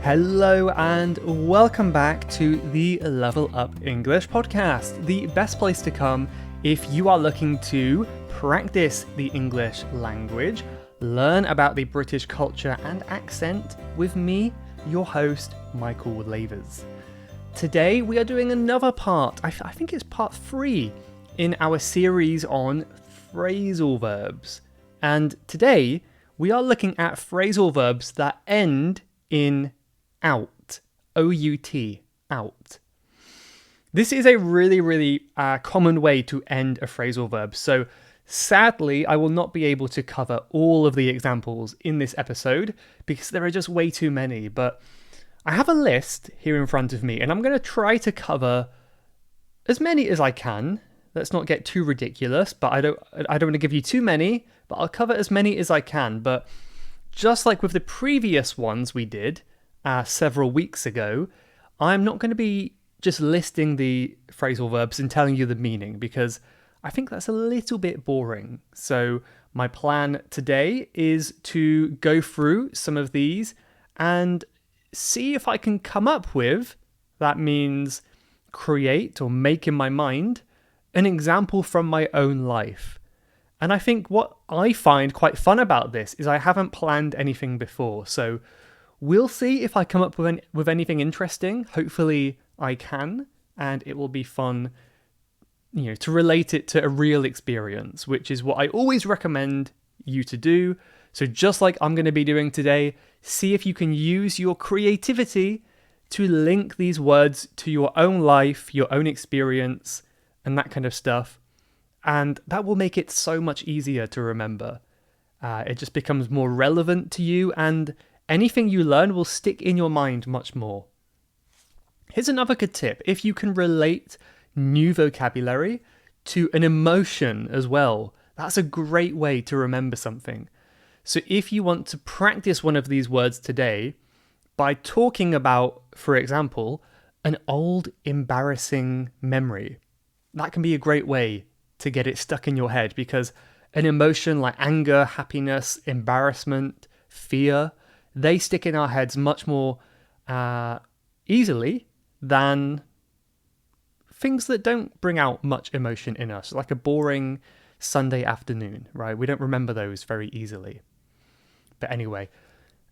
Hello and welcome back to the Level Up English podcast, the best place to come if you are looking to practice the English language, learn about the British culture and accent with me, your host, Michael Lavers. Today we are doing another part, I think it's part 3 in our series on phrasal verbs. And today we are looking at phrasal verbs that end in out, O-U-T, out. This is a really common way to end a phrasal verb. So sadly, I will not be able to cover all of the examples in this episode because there are just way too many. But I have a list here in front of me and I'm going to try to cover as many as I can. Let's not get too ridiculous, but I don't want to give you too many, but I'll cover as many as I can. But just like with the previous ones we did several weeks ago, I'm not going to be just listing the phrasal verbs and telling you the meaning because I think that's a little bit boring. So my plan today is to go through some of these and see if I can come up with, that means create or make in my mind, an example from my own life. And I think what I find quite fun about this is I haven't planned anything before. So we'll see if I come up with anything interesting. Hopefully I can, and it will be fun, to relate it to a real experience, which is what I always recommend you to do. So just like I'm going to be doing today, see if you can use your creativity to link these words to your own life, your own experience, and that kind of stuff. And that will make it so much easier to remember. It just becomes more relevant to you, and anything you learn will stick in your mind much more. Here's another good tip. If you can relate new vocabulary to an emotion as well, that's a great way to remember something. So if you want to practice one of these words today by talking about, for example, an old embarrassing memory, that can be a great way to get it stuck in your head, because an emotion like anger, happiness, embarrassment, fear, they stick in our heads much more easily than things that don't bring out much emotion in us, like a boring Sunday afternoon, right? We don't remember those very easily. But anyway,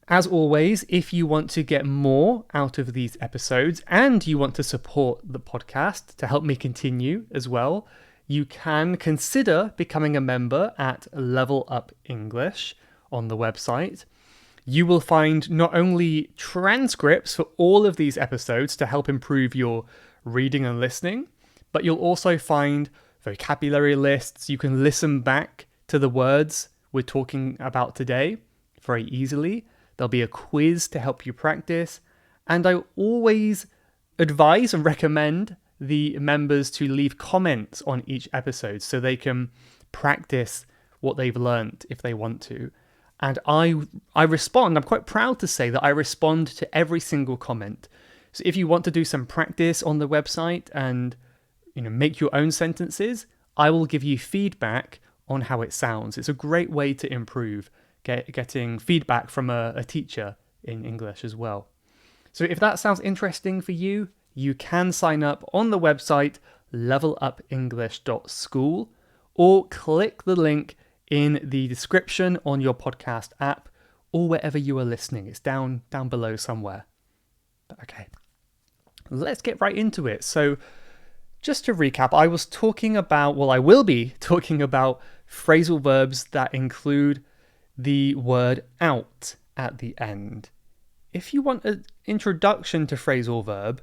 as always, if you want to get more out of these episodes and you want to support the podcast to help me continue as well, you can consider becoming a member at Level Up English on the website. You will find not only transcripts for all of these episodes to help improve your reading and listening, but you'll also find vocabulary lists. You can listen back to the words we're talking about today very easily. There'll be a quiz to help you practice. And I always advise and recommend the members to leave comments on each episode so they can practice what they've learned if they want to. And I respond. I'm quite proud to say that I respond to every single comment. So if you want to do some practice on the website and make your own sentences, I will give you feedback on how it sounds. It's a great way to improve, getting feedback from a teacher in English as well. So if that sounds interesting for you, you can sign up on the website levelupenglish.school or click the link in the description on your podcast app or wherever you are listening. It's down below somewhere. But okay, let's get right into it. So just to recap, I will be talking about phrasal verbs that include the word out at the end. If you want an introduction to phrasal verb,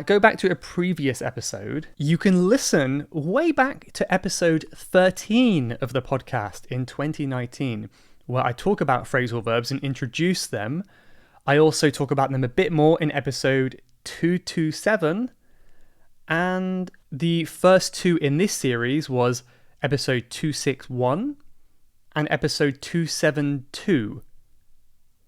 go back to a previous episode. You can listen way back to episode 13 of the podcast in 2019, where I talk about phrasal verbs and introduce them. I also talk about them a bit more in episode 227. And the first two in this series was episode 261 and episode 272.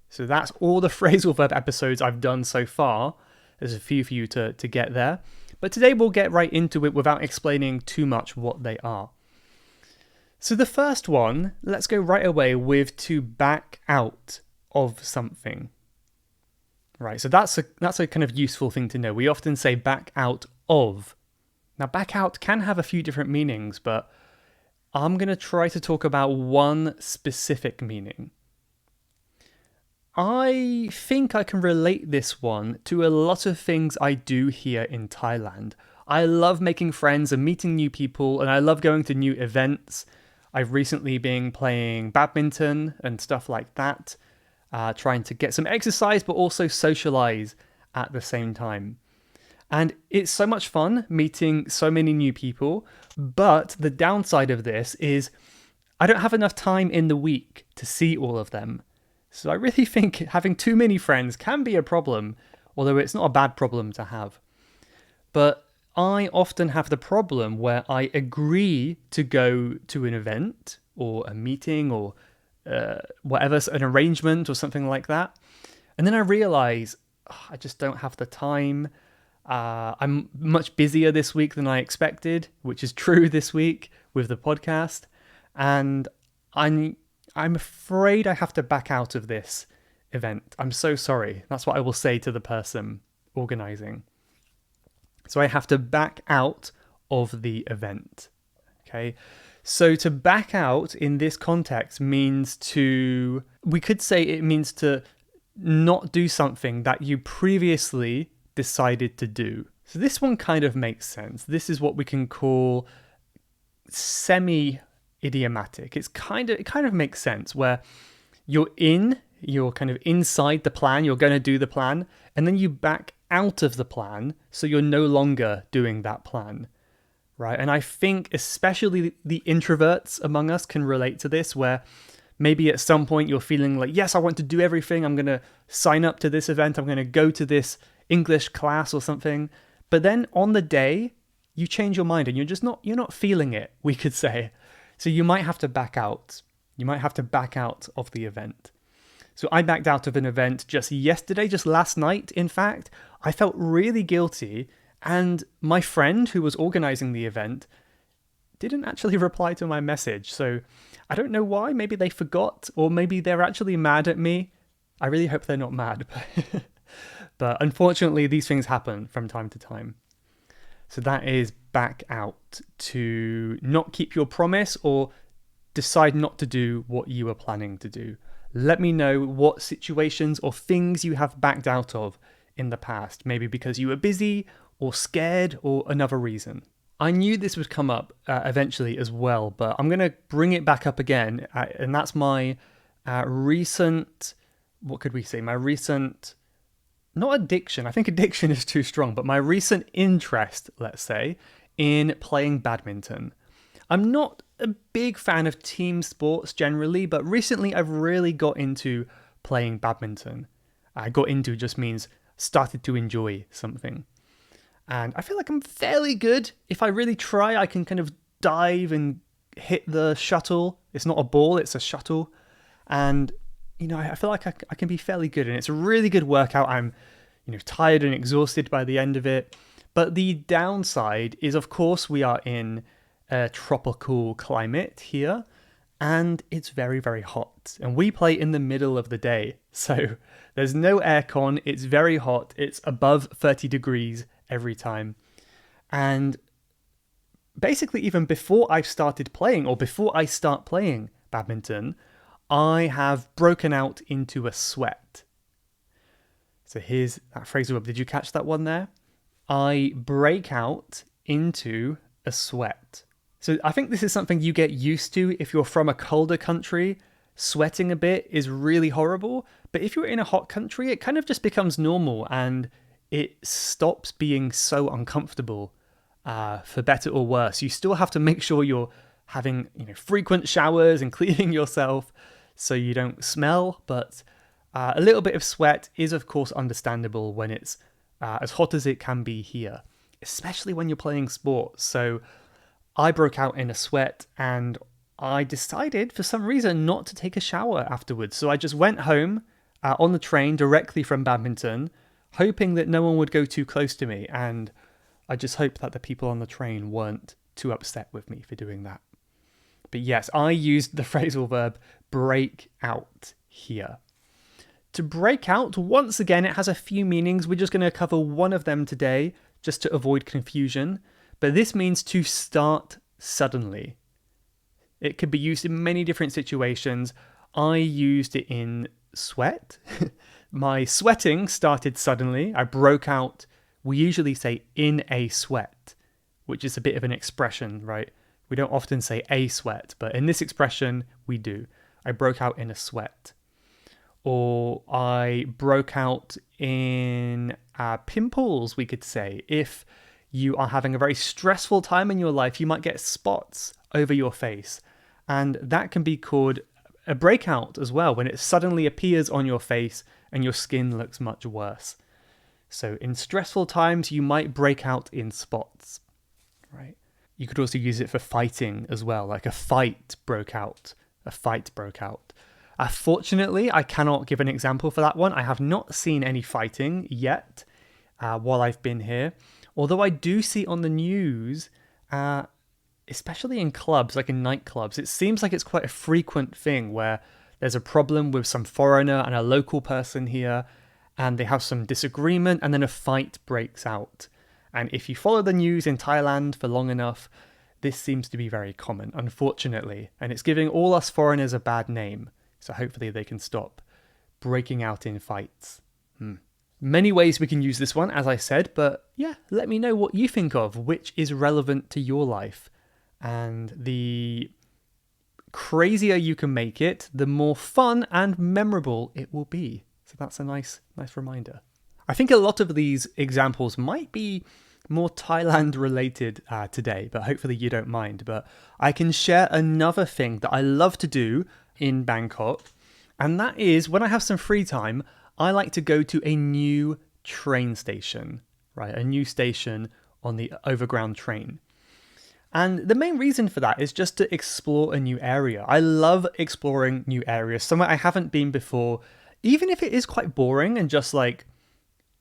So that's all the phrasal verb episodes I've done so far. There's a few for you to get there. But today we'll get right into it without explaining too much what they are. So the first one, let's go right away with to back out of something. Right, so that's a kind of useful thing to know. We often say back out of. Now, back out can have a few different meanings, but I'm going to try to talk about one specific meaning. I think I can relate this one to a lot of things I do here in Thailand. I love making friends and meeting new people, and I love going to new events. I've recently been playing badminton and stuff like that, trying to get some exercise but also socialize at the same time. And it's so much fun meeting so many new people, but the downside of this is I don't have enough time in the week to see all of them. So I really think having too many friends can be a problem, although it's not a bad problem to have. But I often have the problem where I agree to go to an event or a meeting or whatever, an arrangement or something like that. And then I realize I just don't have the time. I'm much busier this week than I expected, which is true this week with the podcast. And I'm afraid I have to back out of this event. I'm so sorry. That's what I will say to the person organizing. So I have to back out of the event. Okay. So to back out in this context means we could say it means to not do something that you previously decided to do. So this one kind of makes sense. This is what we can call semi-idiomatic. It kind of makes sense where you're kind of inside the plan, you're going to do the plan, and then you back out of the plan, so you're no longer doing that plan. Right? And I think especially the introverts among us can relate to this, where maybe at some point you're feeling like, yes, I want to do everything. I'm going to sign up to this event. I'm going to go to this English class or something. But then on the day, you change your mind and you're not feeling it, we could say. So you might have to back out. You might have to back out of the event. So I backed out of an event just yesterday, just last night, in fact. I felt really guilty. And my friend who was organizing the event didn't actually reply to my message. So I don't know why. Maybe they forgot, or maybe they're actually mad at me. I really hope they're not mad. But unfortunately, these things happen from time to time. So that is back out, to not keep your promise or decide not to do what you were planning to do. Let me know what situations or things you have backed out of in the past, maybe because you were busy or scared or another reason. I knew this would come up eventually as well, but I'm going to bring it back up again, and that's my recent, what could we say, my recent, not addiction, I think addiction is too strong, but my recent interest, let's say, in playing badminton. I'm not a big fan of team sports generally, but recently I've really got into playing badminton. Got into just means started to enjoy something. And I feel like I'm fairly good. If I really try, I can kind of dive and hit the shuttle. It's not a ball, it's a shuttle. And, I feel like I can be fairly good. And it's a really good workout. I'm, tired and exhausted by the end of it. But the downside is, of course, we are in a tropical climate here. And it's very, very hot. And we play in the middle of the day. So there's no aircon. It's very hot. It's above 30 degrees every time. And basically, even before I've started playing, or before I start playing badminton, I have broken out into a sweat. So here's that phrasal verb. Did you catch that one there? I break out into a sweat. So I think this is something you get used to if you're from a colder country. Sweating a bit is really horrible. But if you're in a hot country, it kind of just becomes normal and it stops being so uncomfortable, for better or worse. You still have to make sure you're having frequent showers and cleaning yourself so you don't smell. But a little bit of sweat is, of course, understandable when it's as hot as it can be here, especially when you're playing sports. So I broke out in a sweat and I decided for some reason not to take a shower afterwards. So I just went home on the train directly from badminton, hoping that no one would go too close to me. And I just hope that the people on the train weren't too upset with me for doing that. But yes, I used the phrasal verb break out here. To break out, once again, it has a few meanings. We're just going to cover one of them today just to avoid confusion. But this means to start suddenly. It could be used in many different situations. I used it in sweat. My sweating started suddenly. I broke out. We usually say in a sweat, which is a bit of an expression, right? We don't often say a sweat, but in this expression, we do. I broke out in a sweat. Or I broke out in pimples, we could say. If you are having a very stressful time in your life, you might get spots over your face. And that can be called a breakout as well, when it suddenly appears on your face and your skin looks much worse. So in stressful times, you might break out in spots, right? You could also use it for fighting as well, like a fight broke out. A fight broke out. Fortunately, I cannot give an example for that one. I have not seen any fighting yet while I've been here. Although I do see on the news, especially in clubs, like in nightclubs, it seems like it's quite a frequent thing where there's a problem with some foreigner and a local person here, and they have some disagreement, and then a fight breaks out. And if you follow the news in Thailand for long enough, this seems to be very common, unfortunately. And it's giving all us foreigners a bad name. So hopefully they can stop breaking out in fights. Many ways we can use this one, as I said, but yeah, let me know what you think of, which is relevant to your life. And the crazier you can make it, the more fun and memorable it will be. So that's a nice reminder. I think a lot of these examples might be more Thailand related today, but hopefully you don't mind. But I can share another thing that I love to do in Bangkok, and that is when I have some free time, I like to go to a new train station, right? A new station on the overground train. And the main reason for that is just to explore a new area. I love exploring new areas, somewhere I haven't been before, even if it is quite boring and just like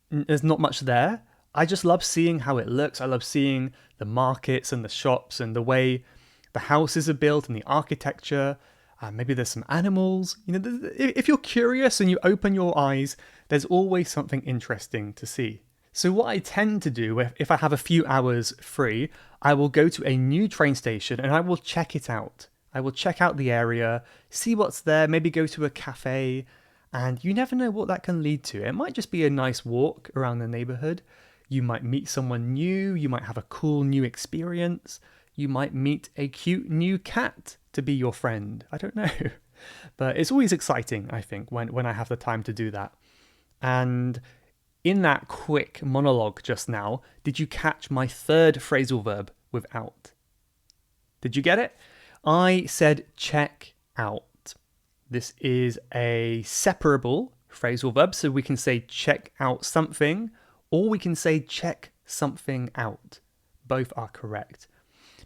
there's not much there. I just love seeing how it looks. I love seeing the markets and the shops and the way the houses are built and the architecture. Maybe there's some animals. You know, if you're curious and you open your eyes, there's always something interesting to see. So what I tend to do, if I have a few hours free, I will go to a new train station and I will check it out. I will check out the area, see what's there, maybe go to a cafe, and you never know what that can lead to. It might just be a nice walk around the neighborhood. You might meet someone new, you might have a cool new experience, you might meet a cute new cat to be your friend. I don't know. But it's always exciting, I think, when I have the time to do that. And in that quick monologue just now, did you catch my third phrasal verb with out? Did you get it? I said check out. This is a separable phrasal verb, so we can say check out something, or we can say check something out. Both are correct.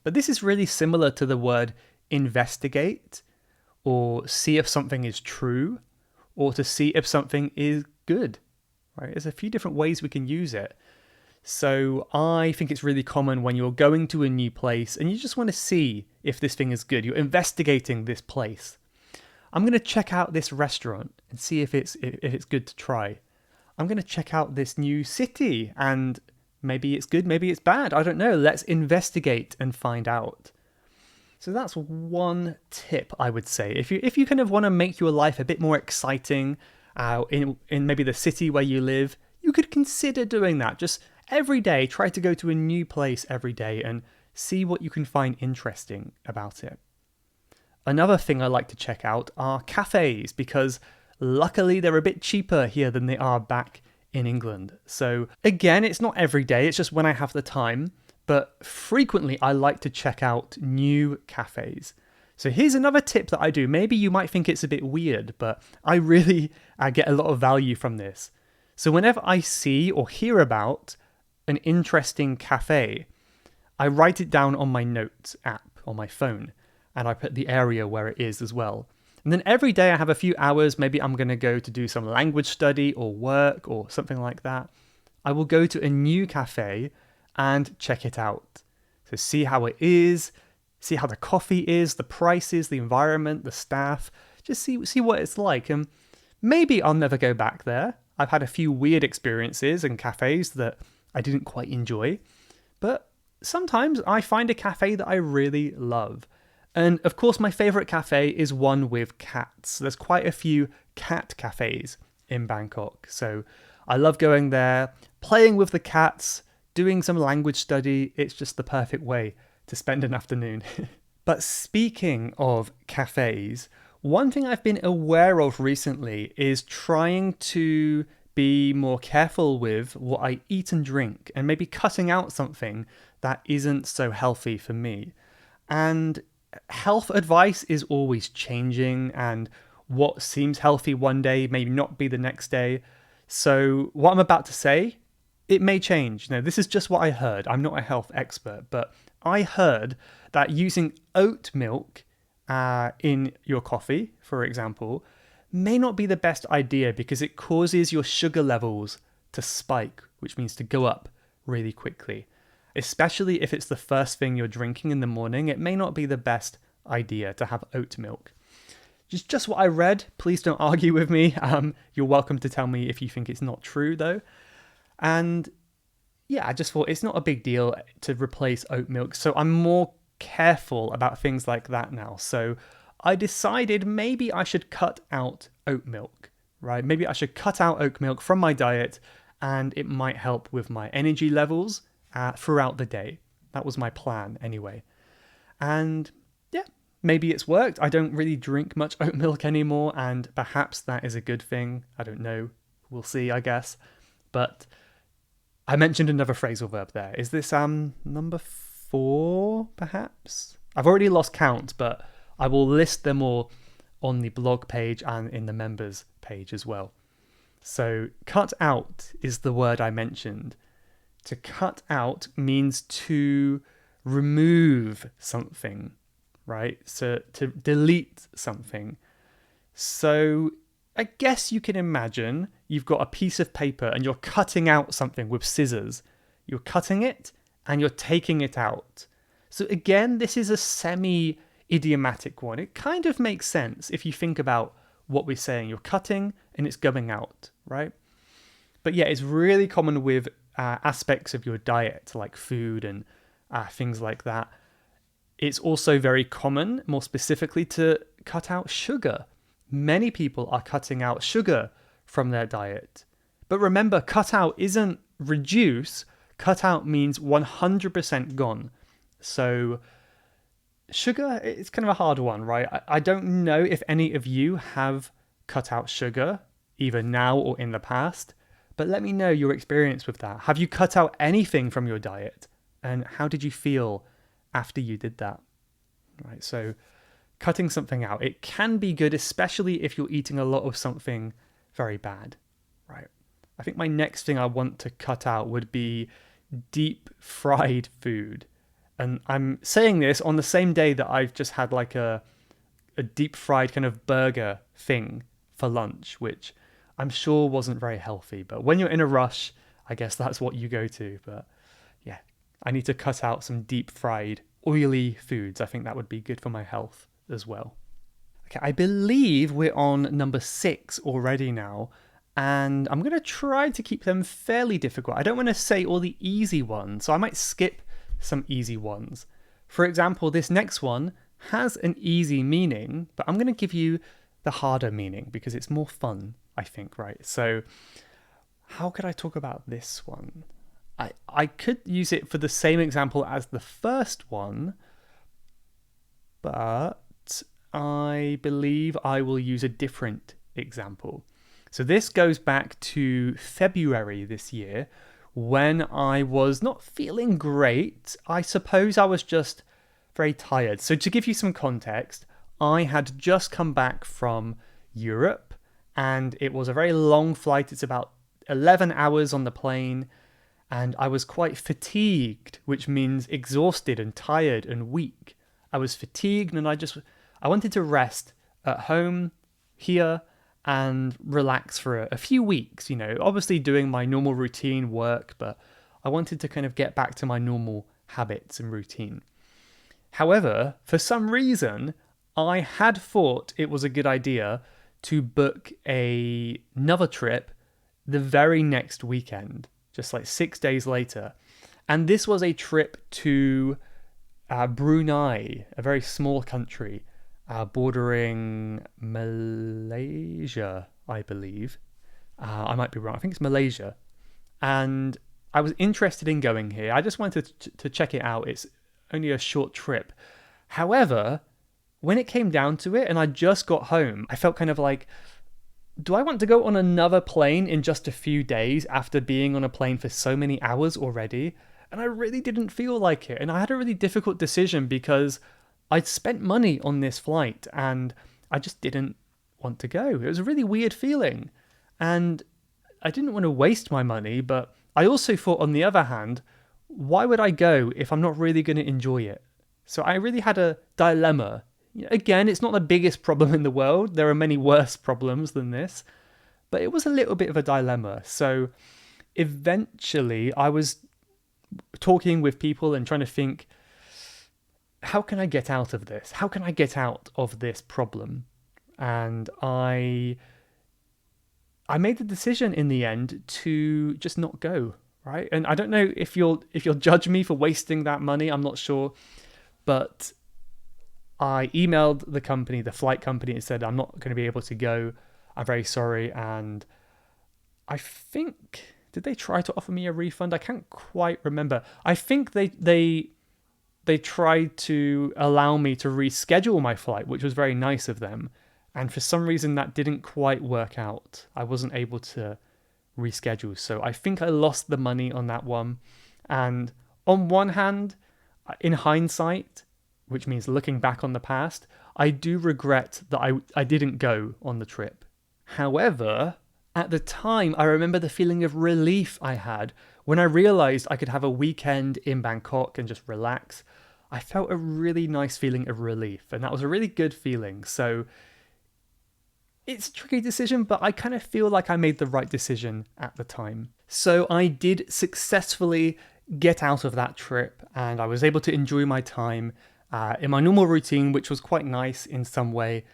But this is really similar to the word investigate, or see if something is true, or to see if something is good. Right? There's a few different ways we can use it. So I think it's really common when you're going to a new place and you just want to see if this thing is good. You're investigating this place. I'm going to check out this restaurant and see if it's good to try. I'm going to check out this new city and maybe it's good, maybe it's bad. I don't know. Let's investigate and find out. So that's one tip, I would say. If you kind of want to make your life a bit more exciting in maybe the city where you live, you could consider doing that. Just every day, try to go to a new place every day and see what you can find interesting about it. Another thing I like to check out are cafes, because luckily they're a bit cheaper here than they are back in England. So again, it's not every day, it's just when I have the time. But frequently, I like to check out new cafes. So here's another tip that I do. Maybe you might think it's a bit weird, but I really get a lot of value from this. So whenever I see or hear about an interesting cafe, I write it down on my notes app on my phone, and I put the area where it is as well. And then every day I have a few hours, maybe I'm going to go to do some language study or work or something like that. I will go to a new cafe and check it out. So see how it is, see how the coffee is, the prices, the environment, the staff. Just see what it's like. And Maybe I'll never go back there. I've had a few weird experiences in cafes that I didn't quite enjoy. But sometimes I find a cafe that I really love. And of course, my favourite cafe is one with cats. There's quite a few cat cafes in Bangkok. So I love going there, playing with the cats, doing some language study. It's just the perfect way to spend an afternoon. But speaking of cafes, one thing I've been aware of recently is trying to be more careful with what I eat and drink and maybe cutting out something that isn't so healthy for me. And health advice is always changing, and what seems healthy one day may not be the next day. So what I'm about to say, it may change. Now, this is just what I heard. I'm not a health expert, but I heard that using oat milk in your coffee, for example, may not be the best idea because it causes your sugar levels to spike, which means to go up really quickly. Especially if it's the first thing you're drinking in the morning, it may not be the best idea to have oat milk. Just what I read. Please don't argue with me. You're welcome to tell me if you think it's not true, though. And yeah, I just thought it's not a big deal to replace oat milk. So I'm more careful about things like that now. So I decided maybe I should cut out oat milk, right? Maybe I should cut out oat milk from my diet, and it might help with my energy levels throughout the day. That was my plan anyway. And yeah, maybe it's worked. I don't really drink much oat milk anymore, and perhaps that is a good thing. I don't know. We'll see, I guess. But I mentioned another phrasal verb there. Is this number 4, perhaps? I've already lost count, but I will list them all on the blog page and in the members page as well. So cut out is the word I mentioned. To cut out means to remove something, right? So to delete something. So I guess you can imagine you've got a piece of paper and you're cutting out something with scissors. You're cutting it and you're taking it out. So again, this is a semi-idiomatic one. It kind of makes sense if you think about what we're saying. You're cutting and it's going out, right? But yeah, it's really common with aspects of your diet, like food and things like that. It's also very common, more specifically, to cut out sugar. Many people are cutting out sugar from their diet. But remember, cut out isn't reduce. Cut out means 100% gone. So sugar, it's kind of a hard one, right? I don't know if any of you have cut out sugar, either now or in the past, but let me know your experience with that. Have you cut out anything from your diet? And how did you feel after you did that? Right, so cutting something out, it can be good, especially if you're eating a lot of something very bad, right? I think my next thing I want to cut out would be deep fried food. And I'm saying this on the same day that I've just had like a deep fried kind of burger thing for lunch, which I'm sure wasn't very healthy. But when you're in a rush, I guess that's what you go to. But yeah, I need to cut out some deep fried, oily foods. I think that would be good for my health as well. Okay, I believe we're on number 6 already now. And I'm going to try to keep them fairly difficult. I don't want to say all the easy ones, so I might skip some easy ones. For example, this next one has an easy meaning, but I'm going to give you the harder meaning because it's more fun, I think, right? So how could I talk about this one? I could use it for the same example as the first one, but I believe I will use a different example. So this goes back to February this year when I was not feeling great. I suppose I was just very tired. So to give you some context, I had just come back from Europe and it was a very long flight. It's about 11 hours on the plane and I was quite fatigued, which means exhausted and tired and weak. I was fatigued and I wanted to rest at home here and relax for a few weeks, obviously doing my normal routine work, but I wanted to kind of get back to my normal habits and routine. However, for some reason, I had thought it was a good idea to book another trip the very next weekend, just like 6 days later. And this was a trip to Brunei, a very small country bordering Malaysia, I believe. I might be wrong. I think it's Malaysia. And I was interested in going here. I just wanted to check it out. It's only a short trip. However, when it came down to it and I just got home, I felt kind of like, do I want to go on another plane in just a few days after being on a plane for so many hours already? And I really didn't feel like it. And I had a really difficult decision because I'd spent money on this flight and I just didn't want to go. It was a really weird feeling. And I didn't want to waste my money, but I also thought, on the other hand, why would I go if I'm not really going to enjoy it? So I really had a dilemma. Again, it's not the biggest problem in the world. There are many worse problems than this, but it was a little bit of a dilemma. So eventually I was talking with people and trying to think, how can I get out of this? How can I get out of this problem? And I made the decision in the end to just not go, right? And I don't know if you'll judge me for wasting that money. I'm not sure, but I emailed the company, the flight company, and said I'm not going to be able to go. I'm very sorry. And I think, did they try to offer me a refund? I can't quite remember. I think they tried to allow me to reschedule my flight, which was very nice of them. And for some reason, that didn't quite work out. I wasn't able to reschedule. So I think I lost the money on that one. And on one hand, in hindsight, which means looking back on the past, I do regret that I didn't go on the trip. However, at the time, I remember the feeling of relief I had when I realized I could have a weekend in Bangkok and just relax. I felt a really nice feeling of relief, and that was a really good feeling. So it's a tricky decision, but I kind of feel like I made the right decision at the time. So I did successfully get out of that trip, and I was able to enjoy my time in my normal routine, which was quite nice in some way.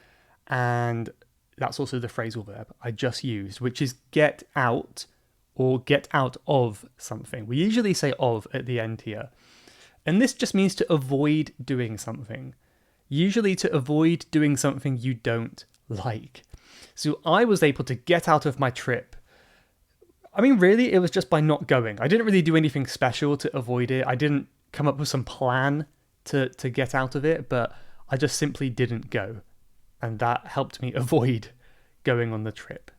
And that's also the phrasal verb I just used, which is get out or get out of something. We usually say of at the end here. And this just means to avoid doing something. Usually to avoid doing something you don't like. So I was able to get out of my trip. I mean, really, it was just by not going. I didn't really do anything special to avoid it. I didn't come up with some plan to get out of it, but I just simply didn't go. And that helped me avoid going on the trip.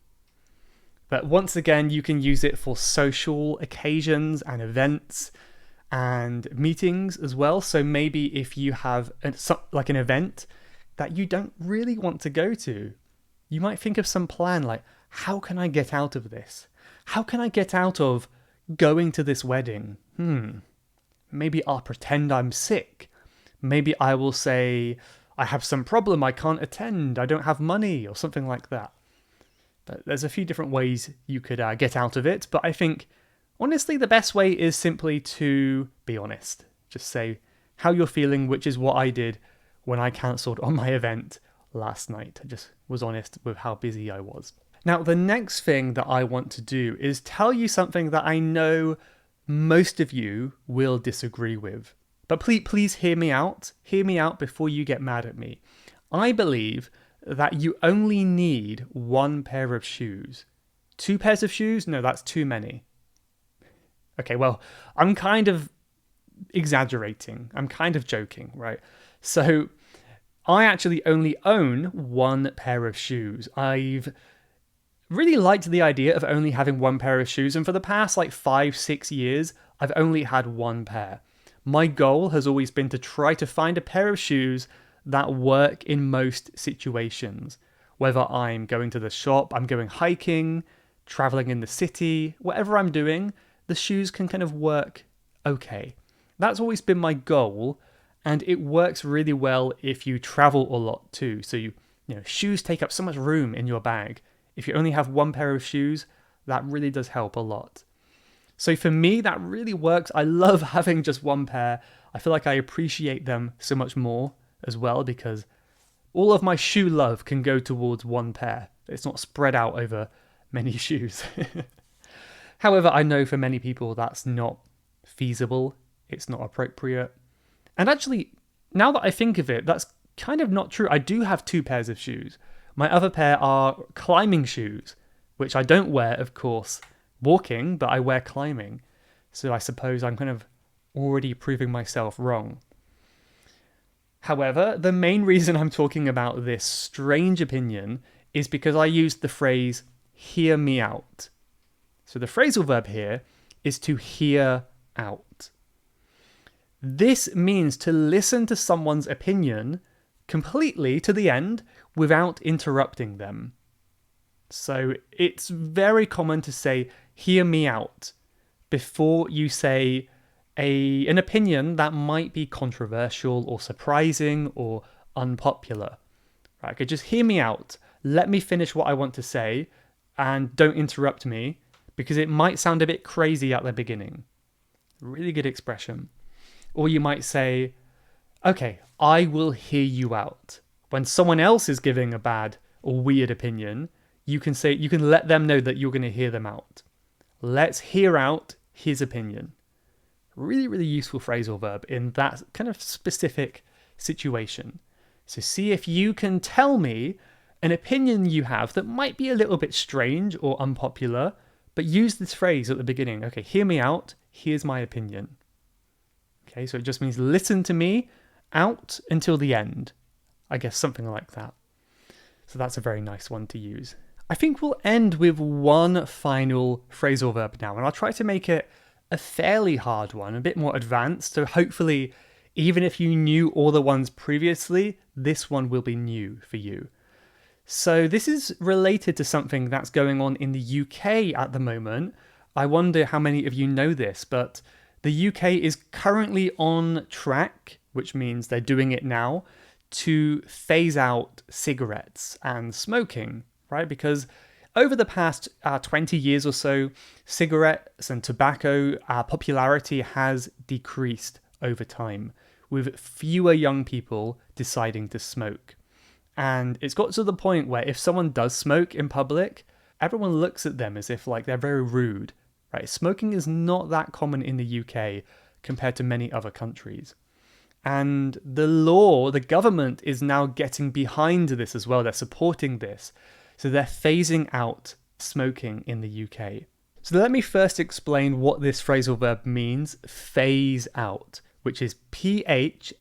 But once again, you can use it for social occasions and events and meetings as well. So maybe if you have an event that you don't really want to go to, you might think of some plan like, how can I get out of this? How can I get out of going to this wedding? Maybe I'll pretend I'm sick. Maybe I will say, I have some problem, I can't attend, I don't have money, or something like that. But there's a few different ways you could get out of it. But I think, honestly, the best way is simply to be honest. Just say how you're feeling, which is what I did when I cancelled on my event last night. I just was honest with how busy I was. Now, the next thing that I want to do is tell you something that I know most of you will disagree with. But please hear me out. Hear me out before you get mad at me. I believe that you only need one pair of shoes. 2 pairs of shoes? No, that's too many. Okay, well, I'm kind of exaggerating. I'm kind of joking, right? So I actually only own 1 pair of shoes. I've really liked the idea of only having 1 pair of shoes, and for the past 5-6 years, I've only had 1 pair. My goal has always been to try to find a pair of shoes that work in most situations. Whether I'm going to the shop, I'm going hiking, traveling in the city, whatever I'm doing, the shoes can kind of work okay. That's always been my goal, and it works really well if you travel a lot too. So you know, shoes take up so much room in your bag. If you only have 1 pair of shoes, that really does help a lot. So for me, that really works. I love having just 1 pair. I feel like I appreciate them so much more as well, because all of my shoe love can go towards 1 pair. It's not spread out over many shoes. However, I know for many people that's not feasible. It's not appropriate. And actually, now that I think of it, that's kind of not true. I do have 2 pairs of shoes. My other pair are climbing shoes, which I don't wear, of course, walking, but I wear climbing. So I suppose I'm kind of already proving myself wrong. However, the main reason I'm talking about this strange opinion is because I used the phrase hear me out. So the phrasal verb here is to hear out. This means to listen to someone's opinion completely to the end without interrupting them. So it's very common to say hear me out before you say an opinion that might be controversial or surprising or unpopular. Right? Okay, just hear me out. Let me finish what I want to say and don't interrupt me because it might sound a bit crazy at the beginning. Really good expression. Or you might say, okay, I will hear you out. When someone else is giving a bad or weird opinion, you can let them know that you're going to hear them out. Let's hear out his opinion. Really, really useful phrasal verb in that kind of specific situation. So see if you can tell me an opinion you have that might be a little bit strange or unpopular, but use this phrase at the beginning. Okay, hear me out. Here's my opinion. Okay, so it just means listen to me out until the end. I guess something like that. So that's a very nice one to use. I think we'll end with one final phrasal verb now, and I'll try to make it a fairly hard one, a bit more advanced. So hopefully, even if you knew all the ones previously, this one will be new for you. So this is related to something that's going on in the UK at the moment. I wonder how many of you know this, but the UK is currently on track, which means they're doing it now, to phase out cigarettes and smoking, right? Because over the past 20 years or so, cigarettes and tobacco popularity has decreased over time, with fewer young people deciding to smoke. And it's got to the point where if someone does smoke in public, everyone looks at them as if like they're very rude, right? Smoking is not that common in the UK compared to many other countries. And the government is now getting behind this as well. They're supporting this. So they're phasing out smoking in the UK. So let me first explain what this phrasal verb means, phase out, which is Phase.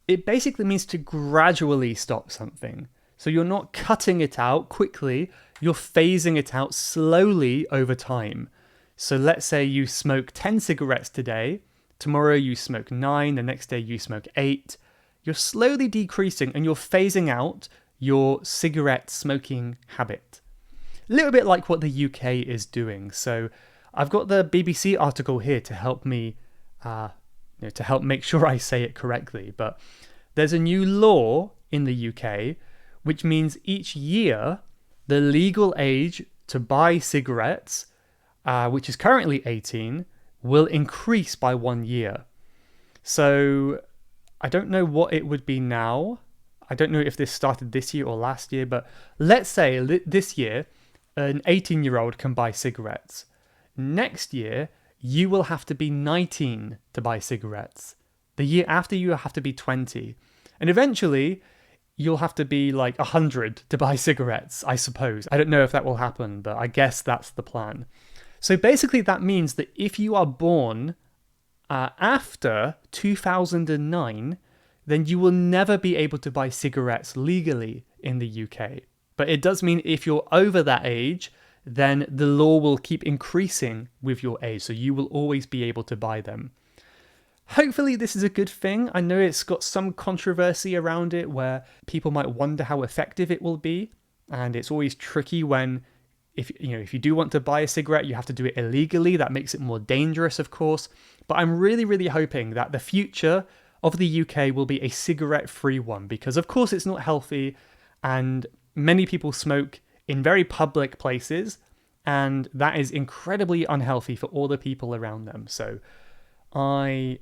It basically means to gradually stop something. So you're not cutting it out quickly, you're phasing it out slowly over time. So let's say you smoke 10 cigarettes today, tomorrow you smoke 9, the next day you smoke 8. You're slowly decreasing and you're phasing out your cigarette smoking habit. A little bit like what the UK is doing. So I've got the BBC article here to help me, to help make sure I say it correctly. But there's a new law in the UK, which means each year the legal age to buy cigarettes, which is currently 18, will increase by 1 year. So I don't know what it would be now. I don't know if this started this year or last year, but let's say this year, an 18-year-old can buy cigarettes. Next year, you will have to be 19 to buy cigarettes. The year after, you have to be 20. And eventually, you'll have to be like 100 to buy cigarettes, I suppose. I don't know if that will happen, but I guess that's the plan. So basically, that means that if you are born after 2009, then you will never be able to buy cigarettes legally in the UK. But it does mean if you're over that age, then the law will keep increasing with your age, so you will always be able to buy them. Hopefully this is a good thing. I know it's got some controversy around it where people might wonder how effective it will be, and it's always tricky when if you do want to buy a cigarette, you have to do it illegally. That makes it more dangerous, of course. But I'm really, really hoping that the future of the UK will be a cigarette-free one, because of course it's not healthy and many people smoke in very public places, and that is incredibly unhealthy for all the people around them. So I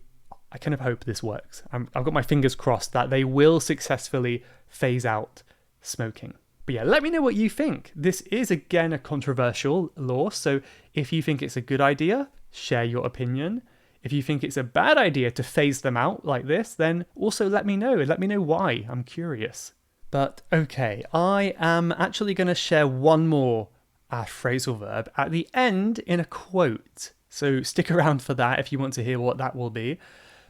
kind of hope this works. I've got my fingers crossed that they will successfully phase out smoking. But yeah, let me know what you think. This is again a controversial law, so if you think it's a good idea, share your opinion. If you think it's a bad idea to phase them out like this, then also let me know. Let me know why. I'm curious. But okay, I am actually going to share one more phrasal verb at the end in a quote. So stick around for that if you want to hear what that will be.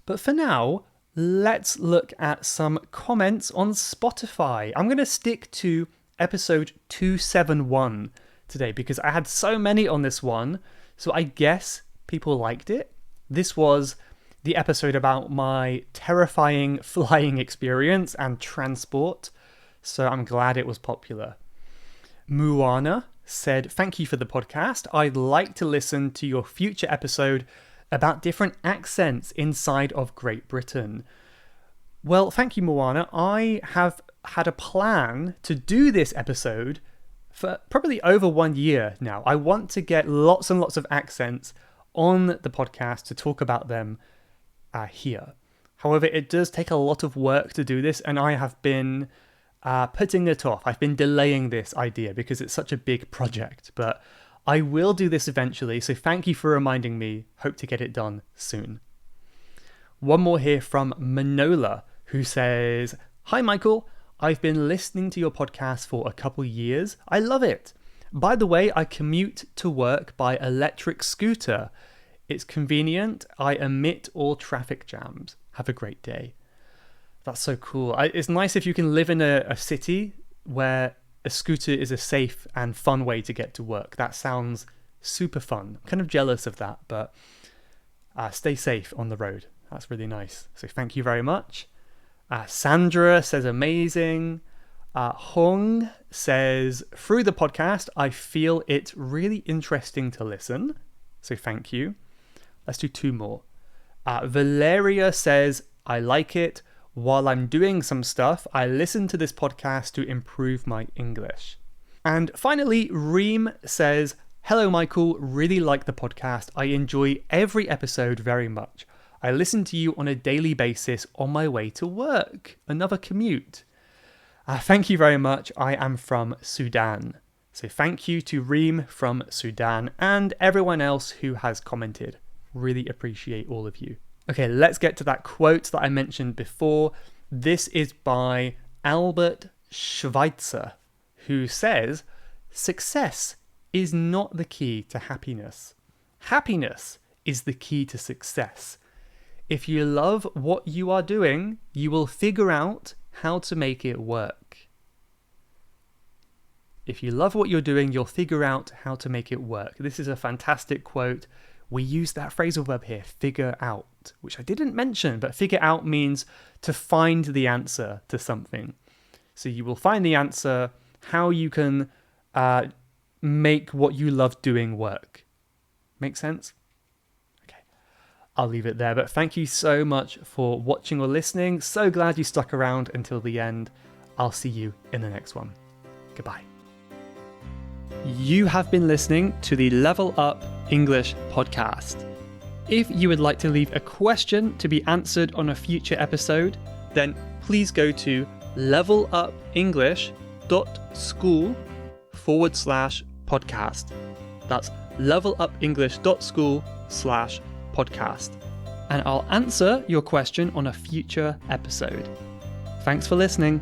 But for now, let's look at some comments on Spotify. I'm going to stick to episode 271 today because I had so many on this one. So I guess people liked it. This was the episode about my terrifying flying experience and transport. So I'm glad it was popular. Muana said, "Thank you for the podcast. I'd like to listen to your future episode about different accents inside of Great Britain." Well, thank you, Moana. I have had a plan to do this episode for probably over 1 year now. I want to get lots and lots of accents on the podcast to talk about them here. However, it does take a lot of work to do this, and I have been putting it off. I've been delaying this idea because it's such a big project, but I will do this eventually, so thank you for reminding me. Hope to get it done soon. One more here from Manola, who says, "Hi Michael, I've been listening to your podcast for a couple years. I love it. By the way, I commute to work by electric scooter. It's convenient. I omit all traffic jams. Have a great day." That's so cool. It's nice if you can live in a city where a scooter is a safe and fun way to get to work. That sounds super fun. I'm kind of jealous of that, but stay safe on the road. That's really nice. So thank you very much. Sandra says amazing. Hong says, "Through the podcast, I feel it really interesting to listen." So thank you. Let's do two more. Valeria says, "I like it. While I'm doing some stuff, I listen to this podcast to improve my English." And finally, Reem says, "Hello, Michael. Really like the podcast. I enjoy every episode very much. I listen to you on a daily basis on my way to work." Another commute. Thank you very much. I am from Sudan. So thank you to Reem from Sudan and everyone else who has commented. Really appreciate all of you. Okay, let's get to that quote that I mentioned before. This is by Albert Schweitzer, who says, "Success is not the key to happiness. Happiness is the key to success. If you love what you are doing, you will figure out how to make it work." If you love what you're doing, you'll figure out how to make it work. This is a fantastic quote. We use that phrasal verb here, figure out, which I didn't mention, but figure out means to find the answer to something. So you will find the answer, how you can make what you love doing work. Make sense? Okay, I'll leave it there, but thank you so much for watching or listening. So glad you stuck around until the end. I'll see you in the next one. Goodbye. You have been listening to the Level Up English podcast. If you would like to leave a question to be answered on a future episode, then please go to levelupenglish.school/podcast. That's levelupenglish.school/podcast. And I'll answer your question on a future episode. Thanks for listening.